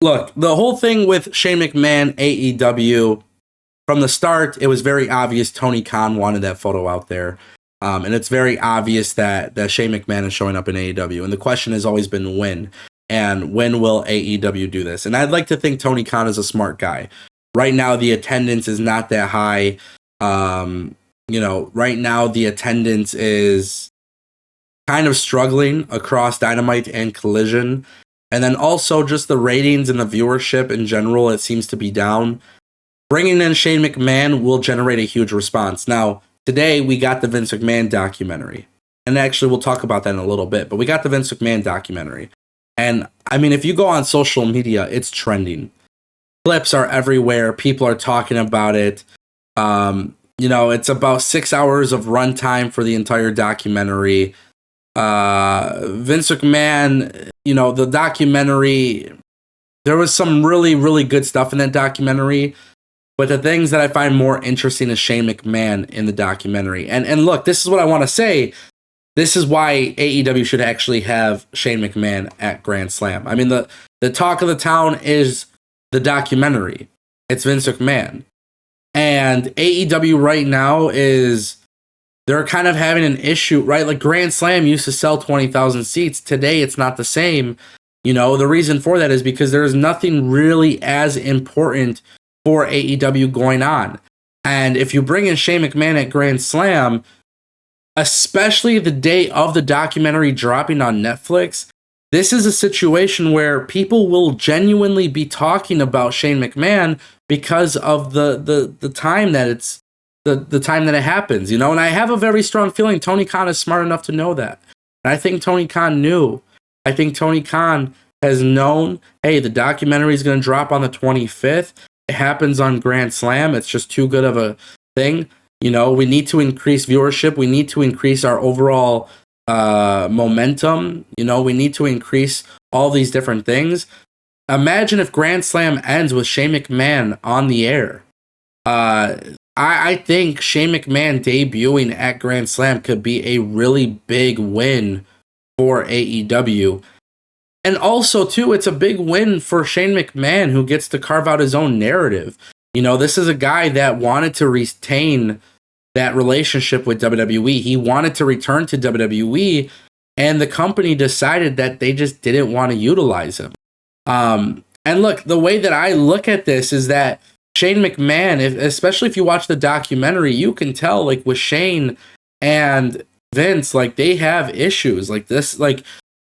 look, the whole thing with Shane McMahon, AEW, from the start, it was very obvious Tony Khan wanted that photo out there. And it's very obvious that Shane McMahon is showing up in AEW. And the question has always been when. And when will AEW do this? And I'd like to think Tony Khan is a smart guy. Right now, the attendance is not that high. Right now, the attendance is kind of struggling across Dynamite and Collision. And then also just the ratings and the viewership in general, it seems to be down. Bringing in Shane McMahon will generate a huge response. Now, today we got the Vince McMahon documentary. And actually, we'll talk about that in a little bit. But we got the Vince McMahon documentary. And, I mean, if you go on social media, it's trending. Clips are everywhere. People are talking about it. It's about 6 hours of runtime for the entire documentary. Vince McMahon, the documentary, there was some really, really good stuff in that documentary. But the things that I find more interesting is Shane McMahon in the documentary. And look, this is what I want to say. This is why AEW should actually have Shane McMahon at Grand Slam. I mean, the talk of the town is the documentary. It's Vince McMahon. And AEW right now they're kind of having an issue, right? Like Grand Slam used to sell 20,000 seats. Today, it's not the same. The reason for that is because there's nothing really as important for AEW going on. And if you bring in Shane McMahon at Grand Slam, especially the day of the documentary dropping on Netflix, this is a situation where people will genuinely be talking about Shane McMahon because of the time that it's the time that it happens, And I have a very strong feeling Tony Khan is smart enough to know that. And I think Tony Khan knew. I think Tony Khan has known, hey, the documentary is going to drop on the 25th. It happens on Grand Slam. It's just too good of a thing. We need to increase viewership. We need to increase our overall momentum. We need to increase all these different things. Imagine if Grand Slam ends with Shane McMahon on the air. I think Shane McMahon debuting at Grand Slam could be a really big win for AEW. And also, too, it's a big win for Shane McMahon, who gets to carve out his own narrative. This is a guy that wanted to retain that relationship with WWE. He wanted to return to WWE, and the company decided that they just didn't want to utilize him. And look, the way that I look at this is that Shane McMahon, especially if you watch the documentary, you can tell, like, with Shane and Vince, like, they have issues.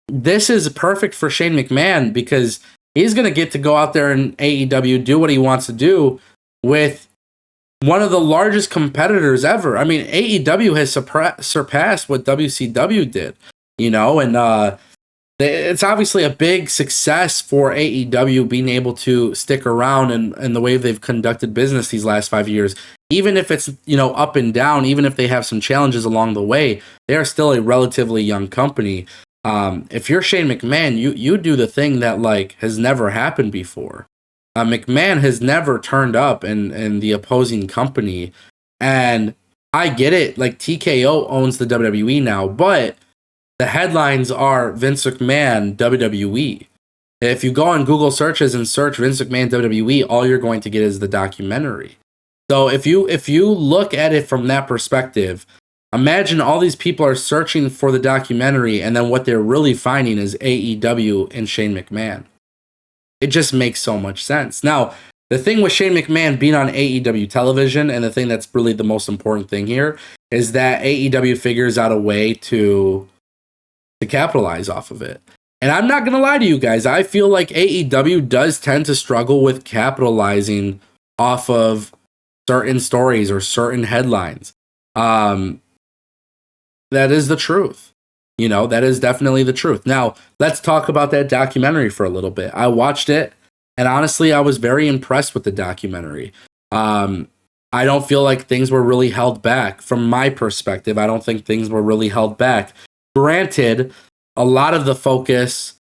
This is perfect for Shane McMahon because he's going to get to go out there in AEW, do what he wants to do with one of the largest competitors ever. I mean, AEW has surpassed what WCW did, and it's obviously a big success for AEW being able to stick around and the way they've conducted business these last 5 years. Even if it's, up and down, even if they have some challenges along the way, they are still a relatively young company. If you're Shane McMahon, you do the thing that has never happened before. McMahon has never turned up in the opposing company, and I get it. Like, TKO owns the WWE now, but the headlines are Vince McMahon WWE. If you go on Google searches and search Vince McMahon WWE, all you're going to get is the documentary. So if you look at it from that perspective, imagine all these people are searching for the documentary, and then what they're really finding is AEW and Shane McMahon. It just makes so much sense. Now, the thing with Shane McMahon being on AEW television, and the thing that's really the most important thing here, is that AEW figures out a way to capitalize off of it. And I'm not going to lie to you guys. I feel like AEW does tend to struggle with capitalizing off of certain stories or certain headlines. That is the truth. That is definitely the truth. Now, let's talk about that documentary for a little bit. I watched it, and honestly, I was very impressed with the documentary. I don't feel like things were really held back. From my perspective, I don't think things were really held back. Granted, a lot of the focus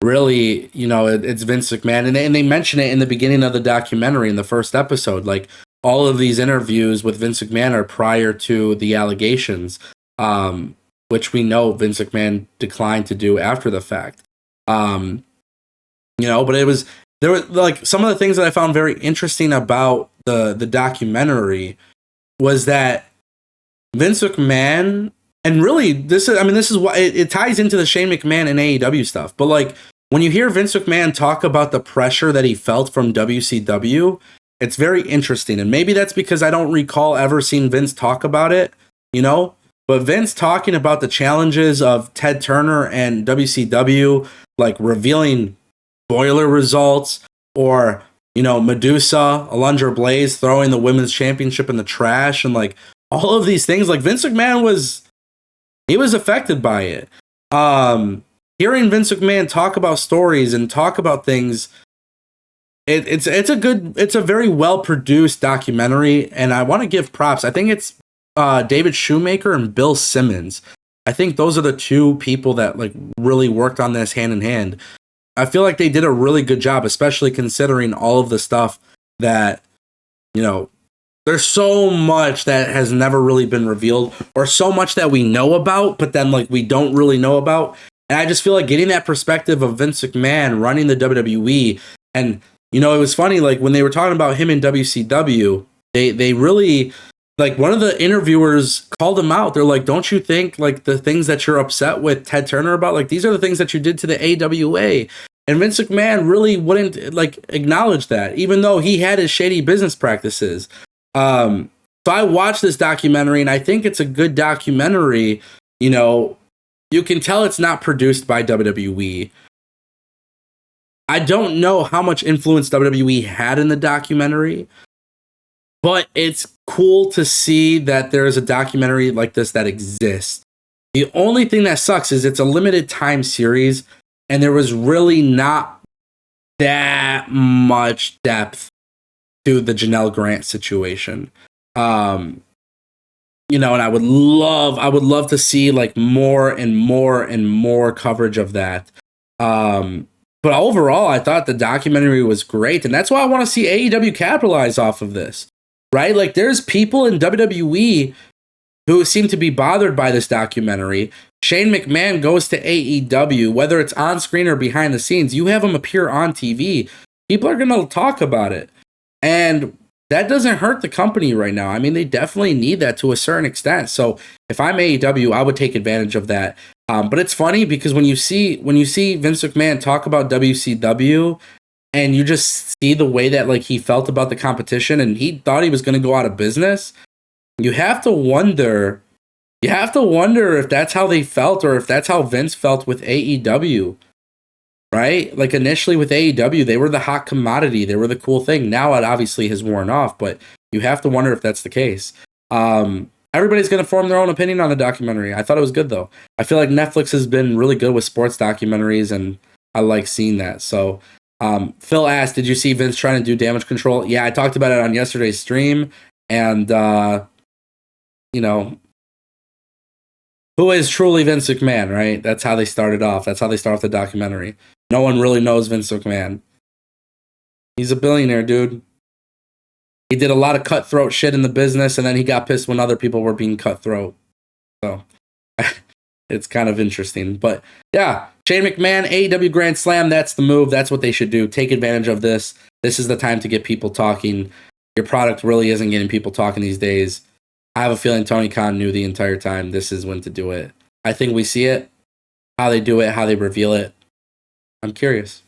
really, it's Vince McMahon. And they mention it in the beginning of the documentary in the first episode. Like, all of these interviews with Vince McMahon are prior to the allegations, which we know Vince McMahon declined to do after the fact. But there were like some of the things that I found very interesting about the documentary was that Vince McMahon, and really this is why it ties into the Shane McMahon and AEW stuff. But like when you hear Vince McMahon talk about the pressure that he felt from WCW, it's very interesting. And maybe that's because I don't recall ever seeing Vince talk about it, you know? But Vince talking about the challenges of Ted Turner and WCW, like revealing boiler results, or, you know, Medusa, Alundra Blaze throwing the women's championship in the trash, and like all of these things, like Vince McMahon was affected by it. Hearing Vince McMahon talk about stories and talk about things, it's a very well produced documentary, and I want to give props. I think it's David Shoemaker and Bill Simmons. I think those are the two people that like really worked on this hand in hand. I feel like they did a really good job, especially considering all of the stuff that, you know, there's so much that has never really been revealed, or so much that we know about, but then like we don't really know about. And I just feel like getting that perspective of Vince McMahon running the WWE, and, you know, it was funny, like when they were talking about him in WCW, they really, like one of the interviewers called him out. They're like, don't you think like the things that you're upset with Ted Turner about, like these are the things that you did to the AWA? And Vince McMahon really wouldn't like acknowledge that, even though he had his shady business practices. So I watched this documentary, and I think it's a good documentary. You know, you can tell it's not produced by WWE. I don't know how much influence WWE had in the documentary, but it's cool to see that there's a documentary like this that exists. The only thing that sucks is it's a limited time series, and there was really not that much depth to the Janelle Grant situation. You know, and I would love to see like more and more and more coverage of that. But overall, I thought the documentary was great, and that's why I want to see AEW capitalize off of this, right? Like, there's people in WWE who seem to be bothered by this documentary. Shane McMahon goes to AEW, whether it's on screen or behind the scenes. You have him appear on TV. People are going to talk about it. And that doesn't hurt the company right now. I mean, they definitely need that to a certain extent. So if I'm AEW, I would take advantage of that. But it's funny because when you see Vince McMahon talk about WCW, and you just see the way that like he felt about the competition, and he thought he was going to go out of business, you have to wonder if that's how they felt, or if that's how Vince felt with AEW. Right? Like initially with AEW, they were the hot commodity. They were the cool thing. Now it obviously has worn off, but you have to wonder if that's the case. Everybody's going to form their own opinion on the documentary. I thought it was good, though. I feel like Netflix has been really good with sports documentaries, and I like seeing that. So Phil asked, did you see Vince trying to do Damage Control? Yeah, I talked about it on yesterday's stream. And, you know, who is truly Vince McMahon, right? That's how they started off. That's how they start off the documentary. No one really knows Vince McMahon. He's a billionaire, dude. He did a lot of cutthroat shit in the business, and then he got pissed when other people were being cutthroat. So it's kind of interesting. But yeah, Shane McMahon, AEW Grand Slam, that's the move. That's what they should do. Take advantage of this. This is the time to get people talking. Your product really isn't getting people talking these days. I have a feeling Tony Khan knew the entire time this is when to do it. I think we see it, how they do it, how they reveal it. I'm curious.